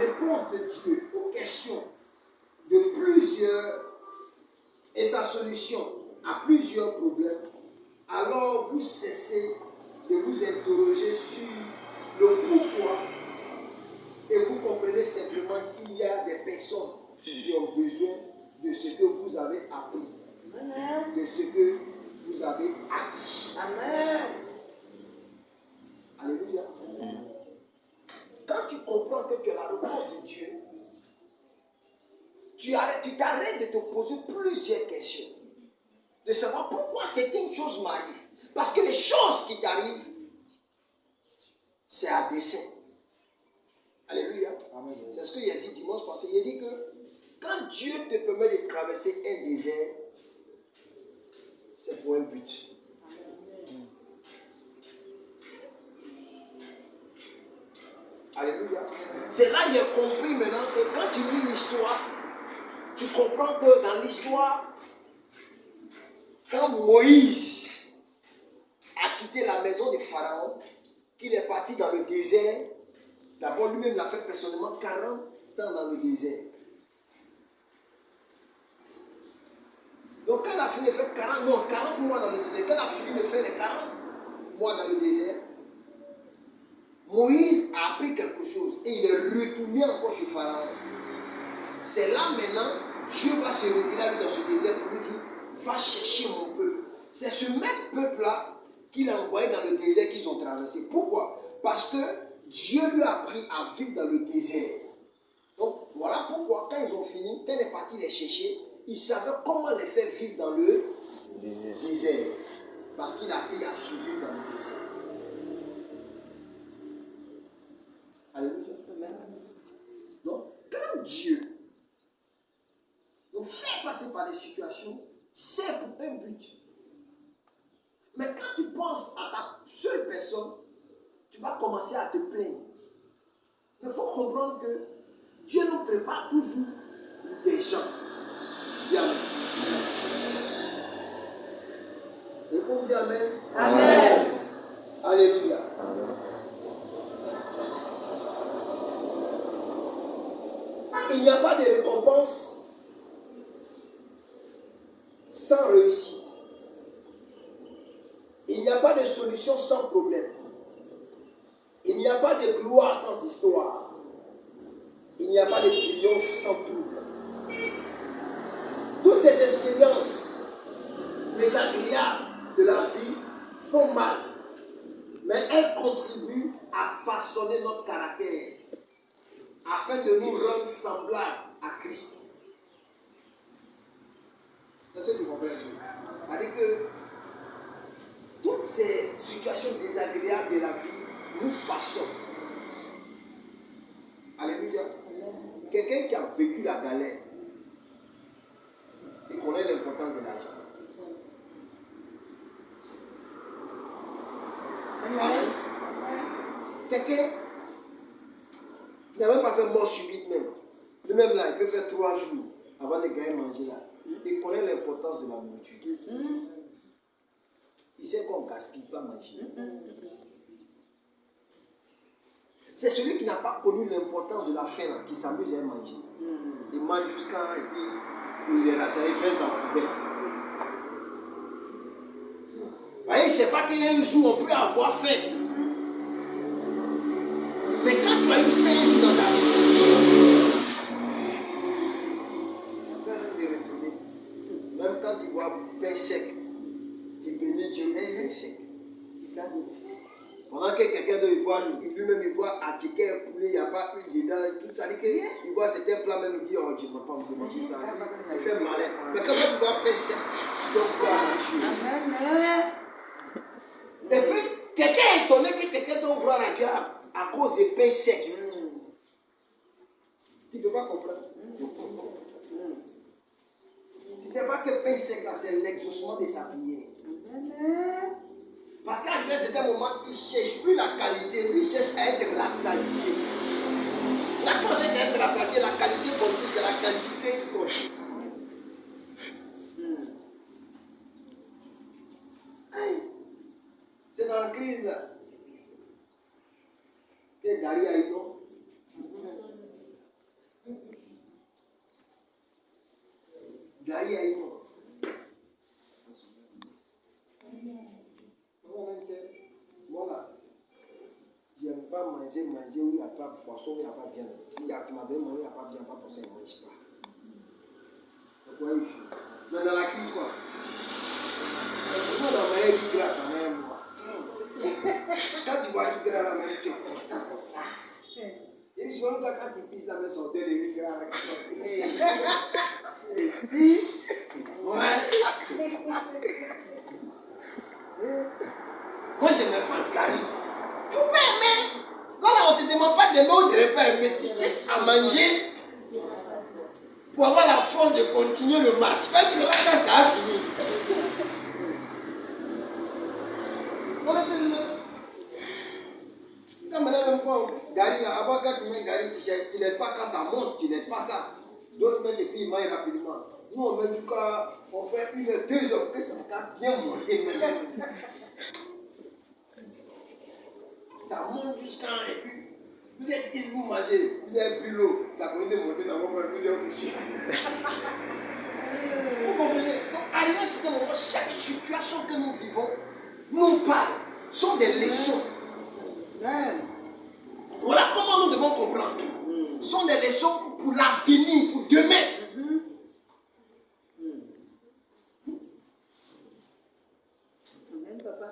réponse de Dieu aux questions de plusieurs et sa solution à plusieurs problèmes, alors vous cessez de vous interroger sur le pourquoi et vous comprenez simplement qu'il y a des personnes qui ont besoin de ce que vous avez appris, de ce que vous avez acquis. Amen. Alléluia. Quand tu comprends que tu as la réponse de Dieu, tu t'arrêtes de te poser plusieurs questions. De savoir pourquoi certaines choses m'arrivent. Parce que les choses qui t'arrivent, c'est à dessein. Alléluia. Amen. C'est ce qu'il a dit dimanche passé. Il a dit que quand Dieu te permet de traverser un désert, c'est pour un but. Alléluia. C'est là que j'ai compris maintenant que quand tu lis l'histoire, tu comprends que dans l'histoire, quand Moïse a quitté la maison de Pharaon, qu'il est parti dans le désert, d'abord lui-même l'a fait personnellement 40 ans dans le désert. Donc quand il a fini de faire 40 mois dans le désert, quand il a fini de faire les 40 mois dans le désert, Moïse a appris quelque chose et il est retourné encore chez Pharaon. C'est là maintenant, Dieu va se révéler à lui dans ce désert pour lui dire, va chercher mon peuple. C'est ce même peuple-là qu'il a envoyé dans le désert qu'ils ont traversé. Pourquoi? Parce que Dieu lui a appris à vivre dans le désert. Donc voilà pourquoi quand ils ont fini, quand il est parti les chercher, il savait comment les faire vivre dans le désert. Parce qu'il a appris à survivre dans le désert. Alléluia. Donc, quand Dieu nous fait passer par des situations, c'est pour un but. Mais quand tu penses à ta seule personne, tu vas commencer à te plaindre. Il faut comprendre que Dieu nous prépare toujours pour des gens. Dis Amen. Réponds, dis Amen. Amen. Alléluia. Amen. Il n'y a pas de récompense sans réussite. Il n'y a pas de solution sans problème. Il n'y a pas de gloire sans histoire. Il n'y a pas de triomphe sans trouble. Toutes ces expériences désagréables de la vie font mal, mais elles contribuent à façonner notre caractère afin de nous rendre semblables à Christ. C'est ce que tu comprends. C'est-à-dire que toutes ces situations désagréables de la vie nous façonnent. Alléluia. Quelqu'un qui a vécu la galère, il connaît l'importance de l'argent. Amen. Quelqu'un qui n'a même pas fait mort subite même. Lui-même là, il peut faire 3 jours avant de gagner manger là. Il connaît l'importance de la nourriture. Il sait qu'on ne gaspille pas manger. C'est celui qui n'a pas connu l'importance de la faim là, qui s'amuse à manger. Il mange jusqu'à et puis il est rassasié, il reste dans la poubelle. Vous voyez, il ne sait pas qu'il y a un jour on peut avoir faim. Mais quand tu as eu faim un jour dans ta vie, même quand tu vois pain sec, tu bénis Dieu pour pain sec. Pendant que quelqu'un d'autre voit, lui-même il voit à ticket poulet, il n'y a pas huile dedans, tout ça, il voit certains plats même, il dit, oh, je ne peux pas me manger ça. Il fait malin. Mais quand tu vois pain sec, tu dois croire à Dieu. Et puis, quelqu'un est étonné que quelqu'un doit croire à Dieu à cause de pain sec. Tu ne peux pas comprendre. Tu ne sais pas que pain sec, là, c'est l'exaucement de sa prière. Parce qu'à un certain moment, il ne cherche plus la qualité, lui il cherche à être rassasié. Là, quand je cherche à être rassasié, la qualité compte, c'est la quantité qui compte. C'est dans la crise là que Dari a eu non. manger, où il n'y a pas de poisson, où il n'y a pas de viande. Si tu m'as donné manger, il n'y a pas de viande, pas de poisson, il ne mange pas. C'est quoi il fait? Mais dans la crise, quoi. On a mangé du gras quand même, moi. Quand tu vois du gras, la même, tu es content comme ça. Et je vois quand tu pisses, la main sur deux de gras avec ça. Et si, ouais. Moi, je n'aime pas le gari. Tu peux aimer. Quand on ne te demande pas d'aimer ou de ne pas aimer, tu cherches à manger pour avoir la force de continuer le match. Quand tu verras quand ça a fini. Quand maintenant même quoi, gari là, avant quand tu mets gari, tu ne laisses pas quand ça monte, tu ne laisses pas ça. D'autres mettent et puis ils mangent rapidement. Nous on met du cas, on fait 1 heure, 2 heures, que ça va bien monter même. Ça monte jusqu'à et puis vous êtes dit vous mangez, vous avez bu l'eau, ça continue de monter dans votre corps, vous êtes couché. Vous comprenez? Donc arrivé à ce moment, chaque situation que nous vivons, nous parle, sont des leçons. Voilà comment nous devons comprendre. Sont des leçons pour l'avenir, pour demain. Amen, papa.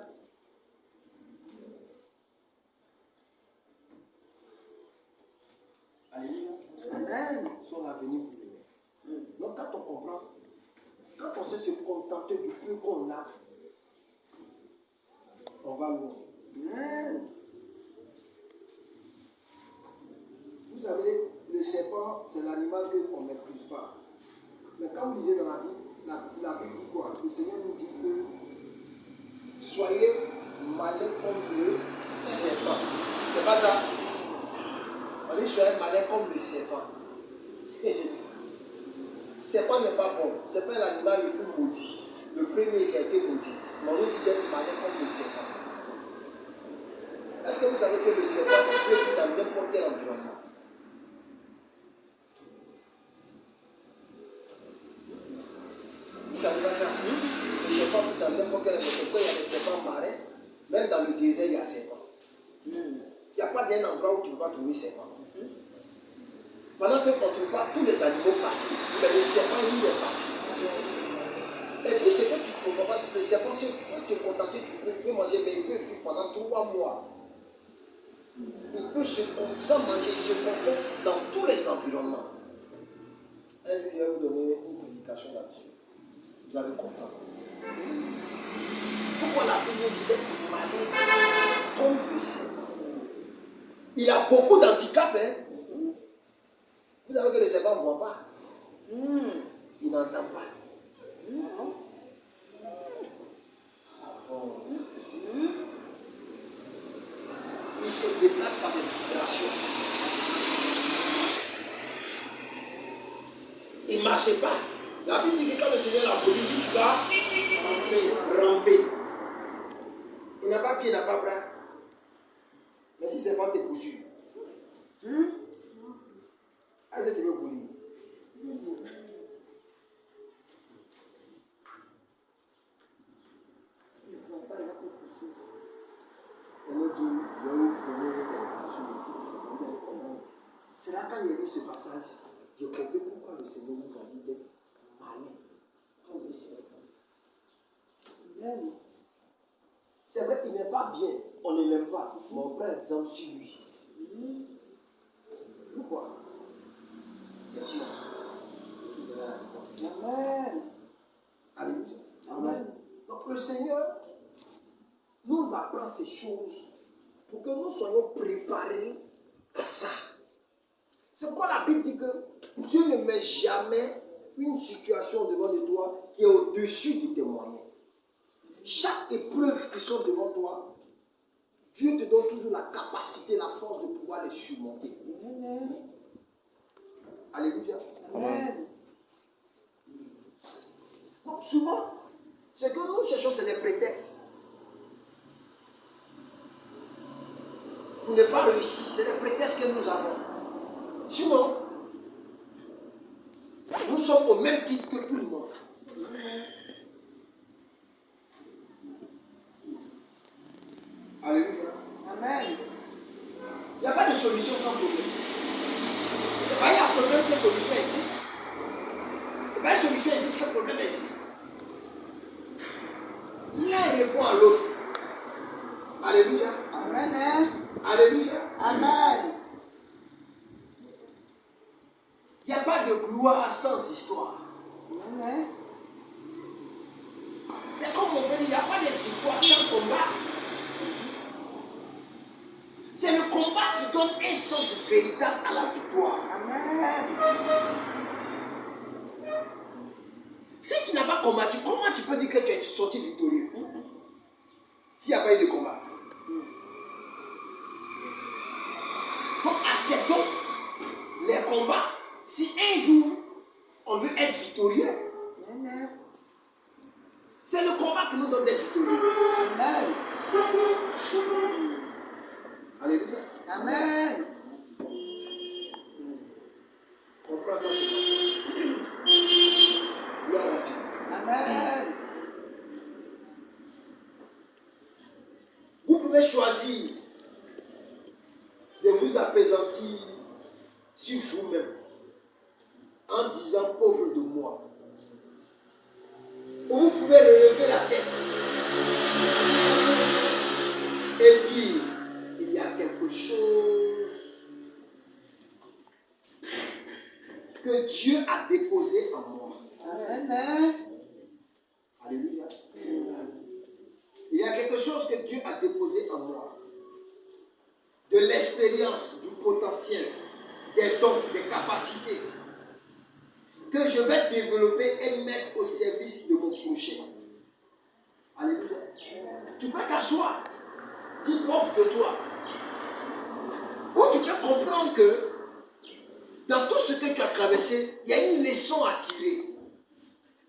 Alléluia. Amen. Sont l'avenir pour demain. Donc quand on comprend, quand on sait se contenter du peu qu'on a, on va loin. Amen. Vous savez, le serpent, c'est l'animal qu'on ne maîtrise pas. Mais quand vous lisez dans la Bible, la Bible dit quoi? Le Seigneur nous dit que soyez malins comme le serpent. C'est pas ça? On dit soyez malins comme le serpent. Le serpent n'est pas bon. Le serpent est l'animal le plus maudit. Le premier qui a été maudit. Mais on nous dit d'être malin comme le serpent. Est-ce que vous savez que le serpent peut vivre dans n'importe quel environnement? Vous savez pas ça? Le serpent vit dans n'importe quel environnement. Quand il y a des serpents marins, même dans le désert, il y a serpent. Il n'y a pas d'un endroit où tu ne peux pas trouver serpent. Pendant qu'on ne trouve pas tous les animaux partout, mais le serpent, lui, il est partout. Et puis, ce que tu ne comprends pas, c'est que le serpent, si tu peux te contenter, tu peux manger, mais il peut vivre pendant 3 mois. Il peut se sans manger, il se confond dans tous les environnements. Un jour, je vais vous donner une prédication là-dessus. Vous allez comprendre. Pourquoi la Bible dit d'être malin comme le serpent? Il a beaucoup d'handicaps, hein? Vous savez que le serpent ne voit pas. Il n'entend pas. Il se déplace par des vibrations. Il ne marche pas. La Bible dit que quand le Seigneur l'a poli, il dit tu vas ramper. Il n'a pas pied, il n'a pas bras. Mais si c'est pas tes poursuivre. Est-ce que tu veux polir? C'est là quand il y a eu ce passage, j'ai compris pourquoi le Seigneur nous a dit d'être malin comme le serpent. C'est vrai qu'il n'est pas bien, on ne l'aime pas, mais on prend exemple sur lui. Pourquoi? Bien sûr. Amen. Alléluia. Amen. Donc le Seigneur nous apprend ces choses pour que nous soyons préparés à ça. C'est pourquoi la Bible dit que Dieu ne met jamais une situation devant de toi qui est au-dessus de tes moyens. Chaque épreuve qui sont devant toi, Dieu te donne toujours la capacité, la force de pouvoir les surmonter. Amen. Alléluia. Amen. Donc souvent, ce que nous cherchons, c'est des prétextes. Pour ne pas réussir, c'est des prétextes que nous avons. Sinon, nous sommes au même titre que tout le monde. Alléluia. Amen. Il n'y a solution sans problème. C'est pas il y a un problème que solution existe. C'est pas une solution existe que le problème existe. L'un répond à l'autre. Alléluia. Amen. Alléluia. Amen. Il n'y a pas de gloire sans histoire. Amen. C'est comme on peut dire, il n'y a pas de victoire sans combat. C'est le combat qui donne un sens véritable à la victoire. Amen. Si tu n'as pas combattu, comment tu peux dire que tu es sorti victorieux s'il n'y a pas eu de combat? Donc acceptons les combats. Si un jour on veut être victorieux, Amen. c'est le combat qui nous donne d'être victorieux. Amen. Alléluia. Amen. On prend ça sur nous. Gloire à Dieu. Amen. Vous pouvez choisir de vous appesantir sur vous-même en disant pauvre de moi. Ou vous pouvez relever la tête et dire il y a quelque chose que Dieu a déposé en moi. Amen. Alléluia. Il y a quelque chose que Dieu a déposé en moi. De l'expérience, du potentiel, des dons, des capacités que je vais développer et mettre au service de mon prochain. Alléluia. Tu peux t'asseoir, dis pauvre de toi. Ou tu peux comprendre que dans tout ce que tu as traversé, il y a une leçon à tirer.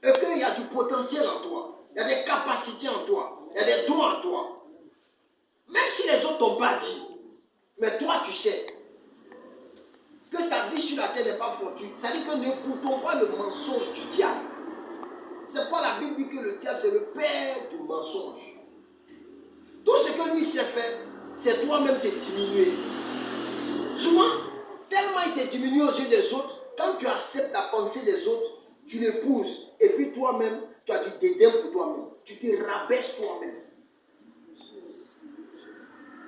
Et qu'il y a du potentiel en toi. Il y a des capacités en toi. Il y a des dons en toi. Même si les autres t'ont pas dit, mais toi tu sais que ta vie sur la terre n'est pas fortuite. Ça dit que n'écoutons pas le mensonge du diable. C'est quoi la Bible dit que le diable c'est le père du mensonge. Tout ce que lui sait faire, c'est toi-même te diminuer. Souvent, tellement il te diminue aux yeux des autres, quand tu acceptes la pensée des autres, tu l'épouses. Et puis toi-même, tu as du dédain pour toi-même. Tu te rabaisses toi-même.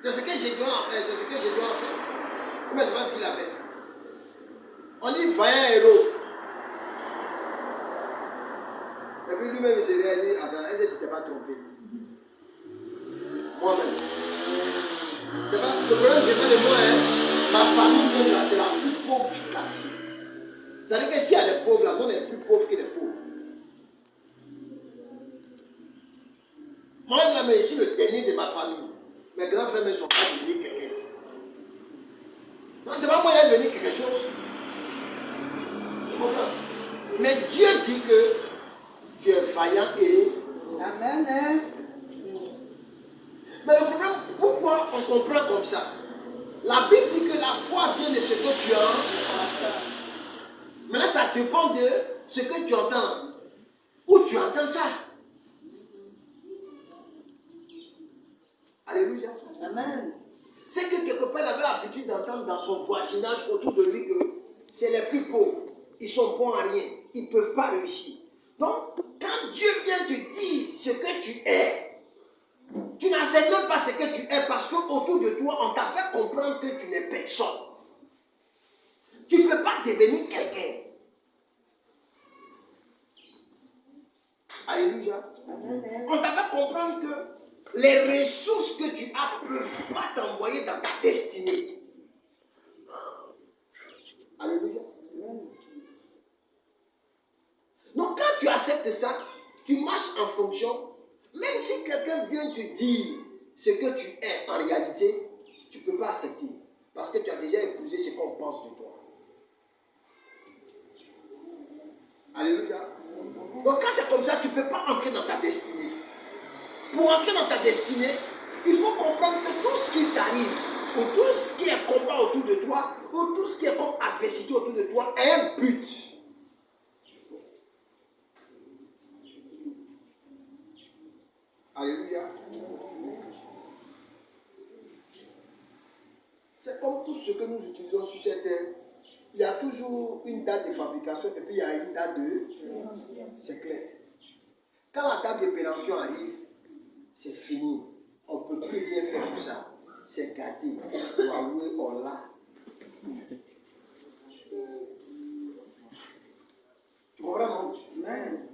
C'est ce que j'ai dû en faire. C'est ce que j'ai dû en faire. Mais c'est pas ce qu'il a fait. On dit vaillant héros. Et puis lui-même il s'est réalisé, attends, est-ce que tu t'es pas trompé? Moi-même. C'est pas le problème vient de moi, hein. Ma famille même là, c'est la plus pauvre du quartier. C'est-à-dire que s'il y a des pauvres là, nous on est plus pauvres que les pauvres. Moi-même là, mais je suis le dernier de ma famille. Mes grands frères ne sont pas devenus quelqu'un. Donc c'est pas moi qui ai devenu quelque chose. Tu comprends? Mais Dieu dit que tu es vaillant et... Amen. Mais le problème, pourquoi on comprend comme ça? La Bible dit que la foi vient de ce que tu as. Maintenant, ça dépend de ce que tu entends. Où tu entends ça? Alléluia. Amen. C'est que quelque part, il avait l'habitude d'entendre dans son voisinage autour de lui que c'est les plus pauvres. Ils sont bons à rien. Ils ne peuvent pas réussir. Donc, quand Dieu vient te dire ce que tu es, tu n'acceptes même pas ce que tu es parce qu'autour de toi, on t'a fait comprendre que tu n'es personne. Tu ne peux pas devenir quelqu'un. Alléluia. Amen. On t'a fait comprendre que les ressources que tu as ne peuvent pas t'envoyer dans ta destinée. Alléluia. Donc quand tu acceptes ça, tu marches en fonction. Même si quelqu'un vient te dire ce que tu es en réalité, tu ne peux pas accepter. Parce que tu as déjà épousé ce qu'on pense de toi. Alléluia. Donc quand c'est comme ça, tu ne peux pas entrer dans ta destinée. Pour entrer dans ta destinée, il faut comprendre que tout ce qui t'arrive, ou tout ce qui est combat autour de toi, ou tout ce qui est comme adversité autour de toi, a un but. Alléluia. C'est comme tout ce que nous utilisons sur cette terre. Il y a toujours une date de fabrication et puis il y a une date de... C'est clair. Quand la date de péremption arrive, c'est fini. On ne peut plus rien faire pour ça. C'est gâté. Huawei, on l'a. Tu comprends, non? Amen.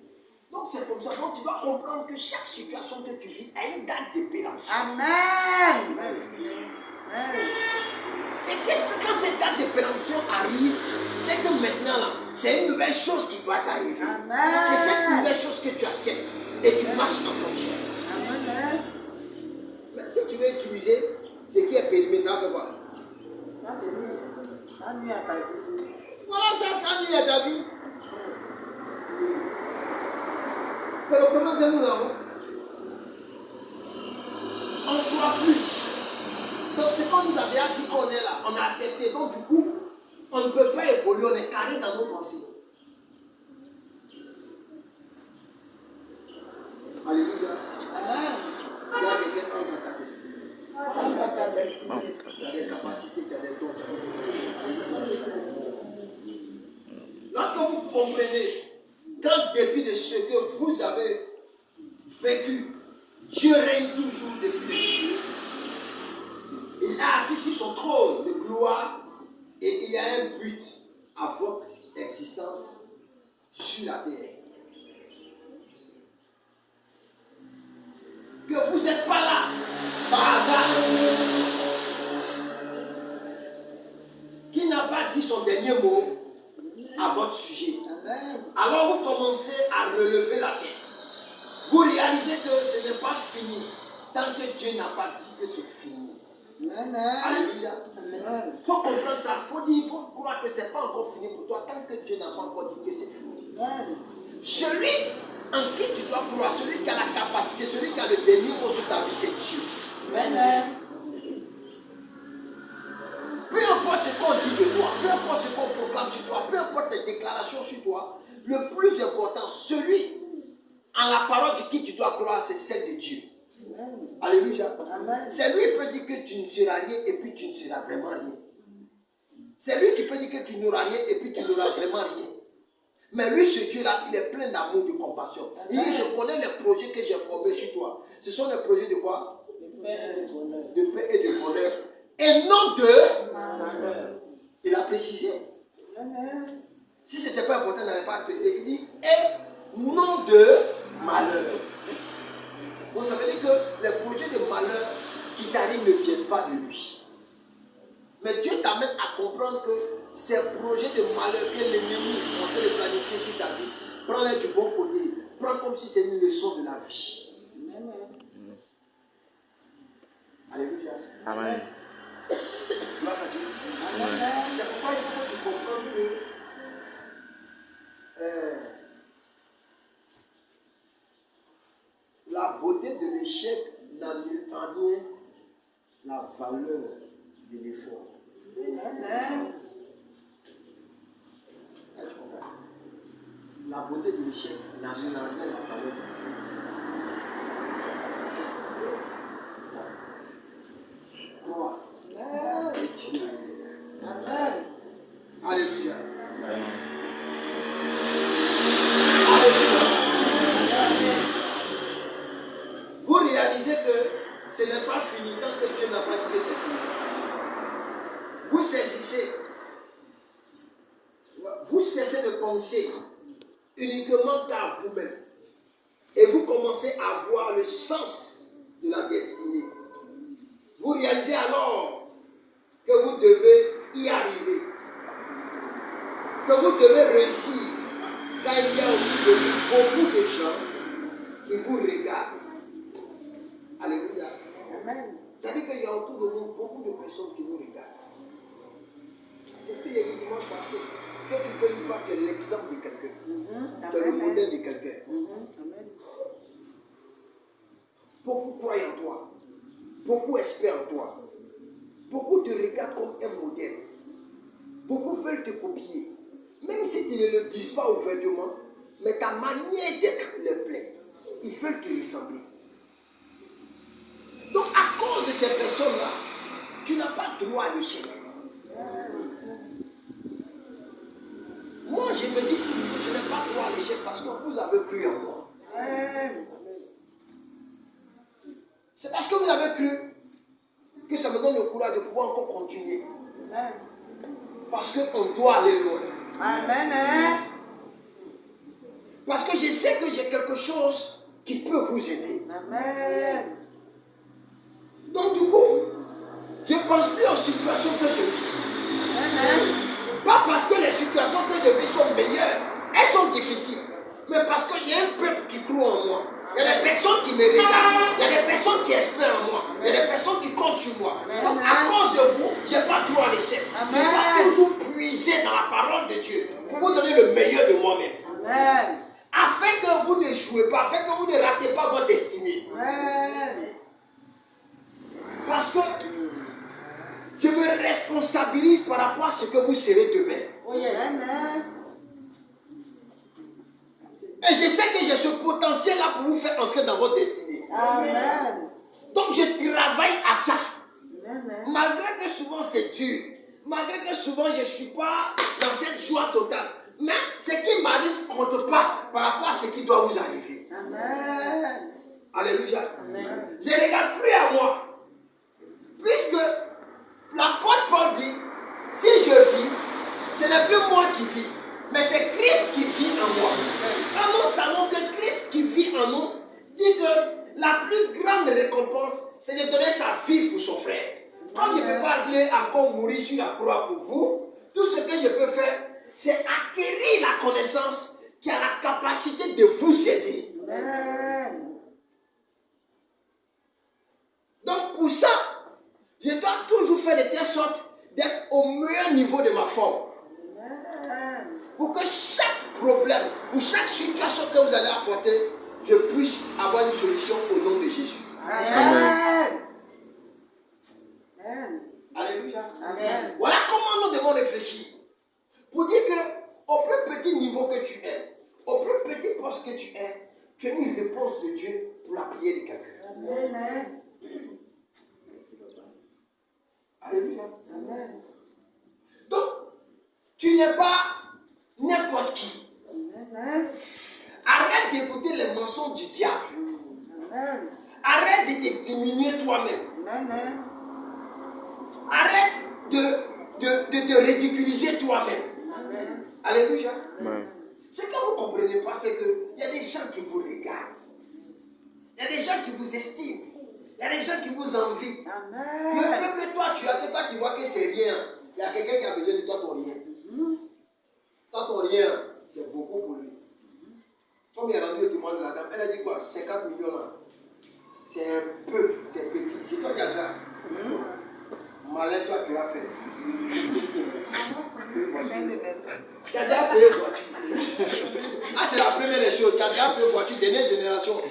Donc c'est comme ça. Donc tu dois comprendre que chaque situation que tu vis a une date de péremption. Amen. Amen. Et quand cette date de péremption arrive, c'est que maintenant, là, c'est une nouvelle chose qui doit t'arriver. Amen. C'est cette nouvelle chose que tu acceptes et tu marches en fonction. Amen. Mais si tu veux utiliser ce qui est périmé, ça fait quoi? Ça nuit à ta vie. Voilà, ça nuit à ta vie. C'est le problème que nous avons. On ne croit plus. Donc, ce qu'on nous a déjà dit qu'on est là, on a accepté. Donc, du coup, on ne peut pas évoluer, on est carré dans nos pensées. Alléluia. Amen. Tu as quelqu'un dans ta destinée. Dans ta destinée. Tu as des capacités, tu as des dons, tu as des capacités. Lorsque vous comprenez qu'en dépit de ce que vous avez vécu, Dieu règne toujours depuis les cieux. Il est assis sur son trône de gloire et il y a un but à votre existence sur la terre. Que vous n'êtes pas là par hasard. Qui n'a pas dit son dernier mot à votre sujet? Amen. Alors vous commencez à relever la tête. Vous réalisez que ce n'est pas fini tant que Dieu n'a pas dit que c'est fini. Amen. Alléluia. Amen. Il faut comprendre ça. Il faut croire que ce n'est pas encore fini pour toi tant que Dieu n'a pas encore dit que c'est fini. Amen. Celui en qui tu dois croire, celui qui a la capacité, celui qui a le dernier mot sur ta vie, c'est Dieu. Amen. Peu importe ce qu'on dit de toi, peu importe ce qu'on proclame sur toi, peu importe tes déclarations sur toi, le plus important, celui en la parole de qui tu dois croire, c'est celle de Dieu. Amen. Alléluia. Amen. C'est lui qui peut dire que tu ne seras rien et puis tu ne seras vraiment rien. C'est lui qui peut dire que tu n'auras rien et puis tu n'auras vraiment rien. Mais lui, ce Dieu-là, il est plein d'amour, de compassion. Il dit, je connais les projets que j'ai formés sur toi. Ce sont des projets de quoi? De paix et de bonheur. Et non de... Il a précisé. Amen. Si ce n'était pas important, il n'avait pas précisé. Il dit, et non de malheur. Donc ça veut dire que les projets de malheur qui t'arrivent ne viennent pas de lui. Mais Dieu t'amène à comprendre que ces projets de malheur que l'ennemi est en train de planifier sur ta vie, prends-les du bon côté. Prends comme si c'était une leçon de la vie. Amen. Alléluia. Amen. Gloire à Dieu. Amen. C'est pourquoi il faut que tu comprennes que la beauté de l'échec n'annule en rien la valeur de l'effort. Amen. Tu comprends? La beauté de l'échec n'annule en rien la valeur de l'effort. Crois et tu arriveras. Amen. Alléluia. Amen. Vous réalisez que ce n'est pas fini tant que Dieu n'a pas dit que c'est fini. Vous saisissez. Vous cessez de penser uniquement qu'à vous-même. Et vous commencez à voir le sens de la destinée. Vous réalisez alors que vous devez y arriver. Que vous devez réussir. Car il y a autour de vous beaucoup de gens qui vous regardent. Alléluia. Amen. C'est-à-dire qu'il y a autour de nous beaucoup de personnes qui nous regardent. C'est ce que j'ai dit dimanche passé. Que tu peux dire que tu es l'exemple de quelqu'un. Tu es le modèle de quelqu'un. Amen. Beaucoup croient en toi. Beaucoup espèrent en toi. Beaucoup te regardent comme un modèle. Beaucoup veulent te copier. Même si tu ne le dis pas ouvertement, mais ta manière d'être leur plaît. Ils veulent te ressembler. Donc à cause de ces personnes-là, tu n'as pas droit à l'échec. Moi, je me dis toujours que je n'ai pas droit à l'échec parce que vous avez cru en moi. C'est parce que vous avez cru que ça me donne le courage de pouvoir encore continuer. Parce qu'on doit aller loin. Amen. Parce que je sais que j'ai quelque chose qui peut vous aider. Amen. Donc du coup, je ne pense plus aux situations que je vis. Amen. Pas parce que les situations que je vis sont meilleures, elles sont difficiles. Mais parce qu'il y a un peuple qui croit en moi. Il y a des personnes qui me regardent. Il y a des personnes qui espèrent en moi. Il y a des personnes qui comptent sur moi. Donc à cause de vous, je n'ai pas droit à l'échec. Je dois toujours puiser dans la parole de Dieu pour vous donner le meilleur de moi-même. Amen. Afin que vous ne jouez pas, afin que vous ne ratez pas votre destinée. Amen. Parce que je me responsabilise par rapport à ce que vous serez demain. Amen. Et je sais que j'ai ce potentiel-là pour vous faire entrer dans votre destinée. Amen. Donc je travaille à ça. Amen. Malgré que souvent c'est dur. Malgré que souvent je ne suis pas dans cette joie totale. Mais ce qui m'arrive ne compte pas par rapport à ce qui doit vous arriver. Amen. Alléluia. Amen. Je ne regarde plus à moi. Puisque l'apôtre Paul dit, si je vis, ce n'est plus moi qui vis, mais c'est Christ qui vit en moi. Quand nous savons que Christ qui vit en nous dit que la plus grande récompense, c'est de donner sa vie pour son frère. Comme je ne peux pas aller encore mourir sur la croix pour vous, tout ce que je peux faire, c'est acquérir la connaissance qui a la capacité de vous aider. Amen. Donc pour ça, je dois toujours faire de telle sorte d'être au meilleur niveau de ma forme. Amen. Pour que chaque problème ou chaque situation que vous allez apporter, je puisse avoir une solution au nom de Jésus. Amen. Amen. Alléluia. Amen. Voilà comment nous devons réfléchir. Pour dire que au plus petit niveau que tu es, au plus petit poste que tu as une réponse de Dieu pour la prière de quelqu'un. Amen. Alléluia. Amen. Donc, tu n'es pas n'importe qui. Amen. Arrête d'écouter les mensonges du diable. Amen. Arrête de te diminuer toi-même. Amen. Arrête de te ridiculiser toi-même. Amen. Alléluia. Amen. Ce que vous ne comprenez pas, c'est qu'il y a des gens qui vous regardent. Il y a des gens qui vous estiment. Il y a des gens qui vous envient. Le Amen. peu que toi tu as, que toi tu vois que c'est rien, il y a quelqu'un qui a besoin de toi, ton rien. Toi, ton rien, c'est beaucoup pour lui. Comme il a rendu le témoin de la dame, elle a dit quoi? 50 millions là. C'est un peu, c'est petit. C'est toi qui as ça. Malin, toi, tu l'as fait. Tu as déjà payé voiture. Ah, c'est la première des choses. Tu as déjà payé voiture, dernière génération.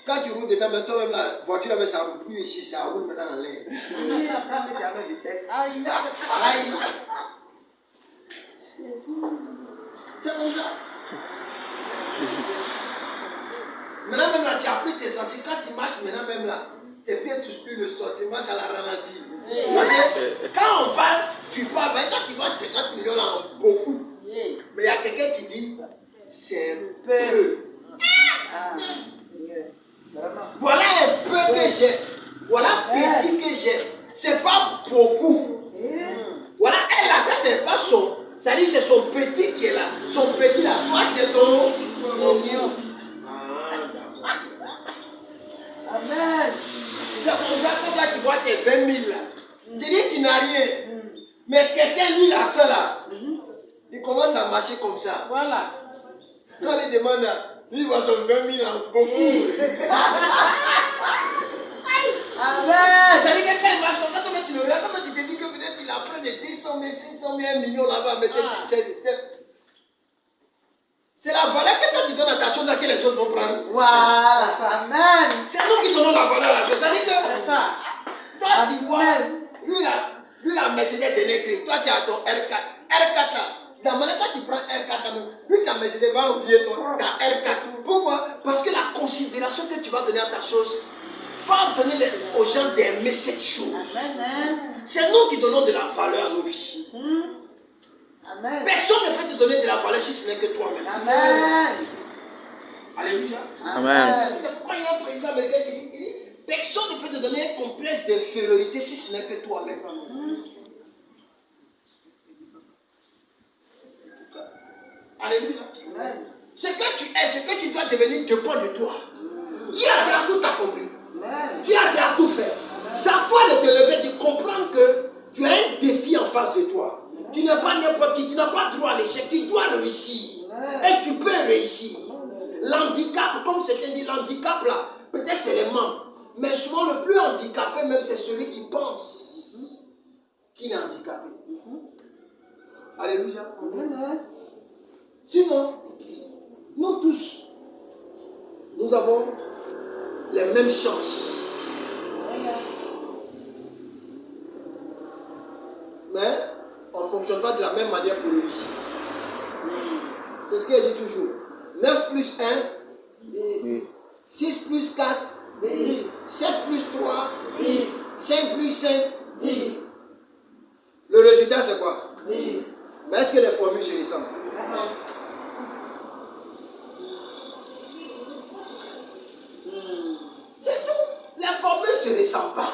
Quand tu roules dedans, mais toi-même, la voiture, là, ça ne roule plus ici, ça roule maintenant en l'air. Oui, attends, mais tu avais vitesse. Pareil. C'est comme ça. Maintenant même là, tu as pris tes sorties. Quand tu marches maintenant même là, tes pieds ne touchent plus le sol. Tu marches à la ralentie. Parce que quand on parle, tu parles. Mais quand tu vois 50 millions là, beaucoup. Mais il y a quelqu'un qui dit, c'est un peu. Ah, Seigneur. Vraiment. Voilà un peu que j'ai. Voilà petit que j'ai. C'est pas beaucoup. Voilà, elle là, ça c'est pas son. Ça dit c'est son petit qui est là. Son petit là. Toi tu es ton mignon. Amen. C'est pour ça que toi tu vois tes 20 000 là. Tu dis tu n'as rien. Mais quelqu'un lui là, ça là. Il commence à marcher comme ça. Voilà. Quand il demande là, lui il voit son 20 000 en beaucoup. Amen. Ça dit que quand il marche comme ça, comment tu le regardes, comment tu te dis que peut-être il a plein de 200 000, 500 000, 1 million là-bas, mais c'est la valeur que toi tu donnes à ta chose à que les autres vont prendre. Voilà. Amen. C'est nous qui donnons la valeur à la chose. Ça dit que toi tu vois, lui la Mercedes de Negri, toi tu as ton R4. R4 là, dans mon toi tu prends R4 même. Lui ta Mercedes va oublier ta R4. Pourquoi? Parce que la considération que tu vas donner à ta chose va donner aux gens d'aimer cette chose. Amen. C'est nous qui donnons de la valeur à nos vies. Amen. Personne ne peut te donner de la valeur si ce n'est que toi-même. Amen. Alléluia. Amen. C'est pourquoi il y a un président américain qui dit, personne ne peut te donner un complexe d'infériorité si ce n'est que toi-même. Alléluia. Amen. Ce que tu es, ce que tu dois devenir dépend de toi. Dieu a déjà tout accompli. Amen. Dieu a déjà tout fait. C'est à toi de te lever, de comprendre que tu as un défi en face de toi. Tu n'es pas n'importe qui, tu n'as pas droit à l'échec, tu dois réussir. Et tu peux réussir. L'handicap, comme c'était dit, l'handicap là, peut-être c'est les membres. Mais souvent le plus handicapé même, c'est celui qui pense qu'il est handicapé. Alléluia. Amen. Sinon, nous tous, nous avons les mêmes chances. Mais on ne fonctionne pas de la même manière pour réussir. C'est ce qu'il dit toujours. 9 plus 1, 6 plus 4, 7 plus 3, 5 plus 5. Le résultat c'est quoi? Mais est-ce que les formules se ressemblent? C'est tout. Les formules ne se ressemblent pas.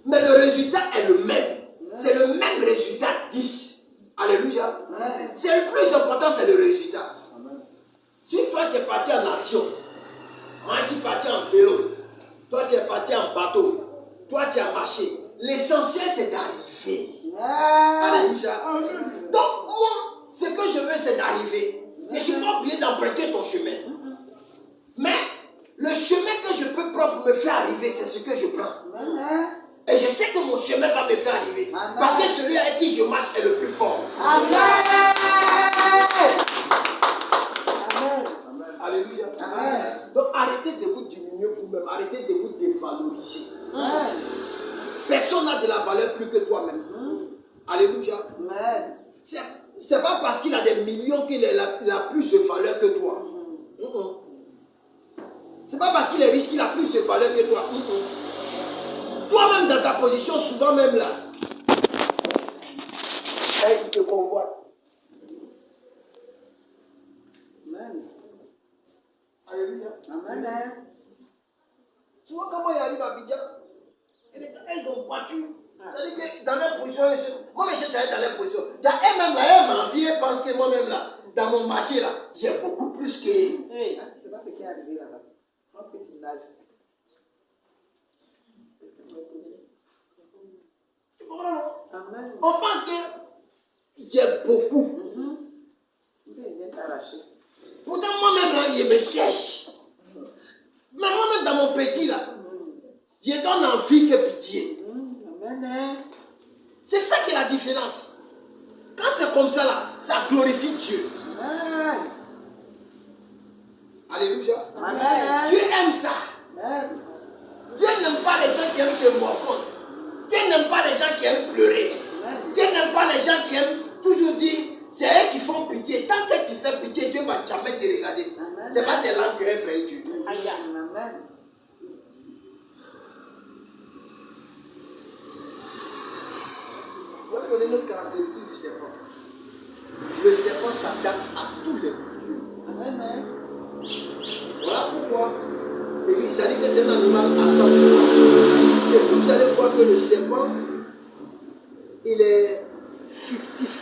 Mais le résultat est le même. C'est le même résultat 10. Alléluia. C'est le plus important, c'est le résultat. Si toi tu es parti en avion, moi je suis parti en vélo, toi tu es parti en bateau, toi tu as marché, l'essentiel c'est d'arriver. Alléluia. Donc moi, ce que je veux c'est d'arriver. Je ne suis pas obligé d'emprunter ton chemin. Mais le chemin que je peux prendre pour me faire arriver, c'est ce que je prends. Et je sais que mon chemin va me faire arriver. Amen. Parce que celui avec qui je marche est le plus fort. Amen. Amen. Alléluia. Amen. Donc arrêtez de vous diminuer vous-même. Arrêtez de vous dévaloriser. Amen. Personne n'a de la valeur plus que toi-même. Alléluia. Amen. C'est pas parce qu'il a des millions qu'il a plus de valeur que toi. C'est pas parce qu'il est riche qu'il a plus de valeur que toi. Toi-même dans ta position, souvent même là, il te convoite. Amen. Alléluia. Amen. Tu vois comment il arrive à Abidjan? Ils ont voiture. C'est-à-dire que dans leur position, moi-même je suis dans leur position. Elle-même là, elle m'envie, elle pense que moi-même là, dans mon marché là, j'ai beaucoup plus que. C'est pas ce qui est arrivé là-bas. Je pense que tu nages. Tu comprends non? Amen. On pense que j'ai beaucoup. Il vient t'arracher. Pourtant moi-même là, je me cherche. Mais moi-même dans mon petit là, je donne envie que pitié. Amen. C'est ça qui est la différence. Quand c'est comme ça là, ça glorifie Dieu. Amen. Alléluia. Amen. Dieu aime ça. Amen. Dieu n'aime pas les gens qui aiment se morfondre. Dieu n'aime pas les gens qui aiment pleurer. Dieu n'aime pas les gens qui aiment toujours dire, c'est eux qui font pitié. Tant que tu fais pitié, Dieu ne va jamais te regarder. C'est pas tes langues que fait Dieu. Amen. Je vais vous donner une autre caractéristique du serpent. Le serpent s'adapte à tous les milieux. Amen. Voilà pourquoi. Et puis, ça dit que c'est un animal à sang froid. Et puis, vous allez voir que le serpent, il est fictif.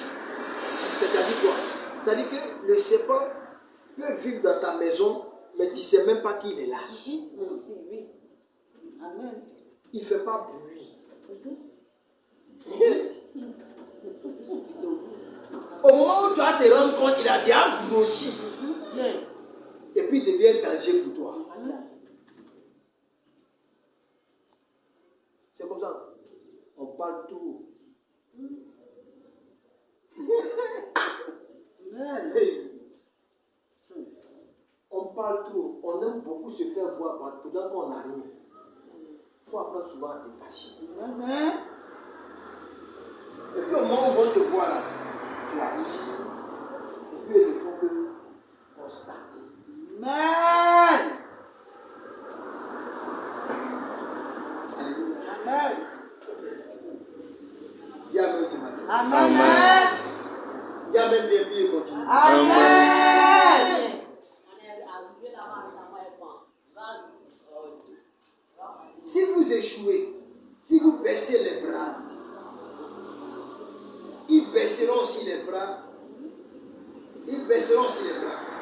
C'est-à-dire quoi? C'est-à-dire que le serpent peut vivre dans ta maison, mais tu ne sais même pas qu'il est là. Oui. Amen. Il ne fait pas bruit. Au moment où tu vas te rendre compte, il a déjà grossi. Et puis il devient un danger pour toi. C'est comme ça. On parle tout. On parle trop. On aime beaucoup se faire voir pendant qu'on n'a rien. Il faut apprendre souvent à détacher. Amen. Et puis au moment où on te voit là, tu es assis. Et puis il ne faut que constater. Amen. Amen. Dis Amen bien, puis et continue. Amen. Si vous échouez, si vous baissez les bras, ils baisseront aussi les bras. Ils baisseront aussi les bras.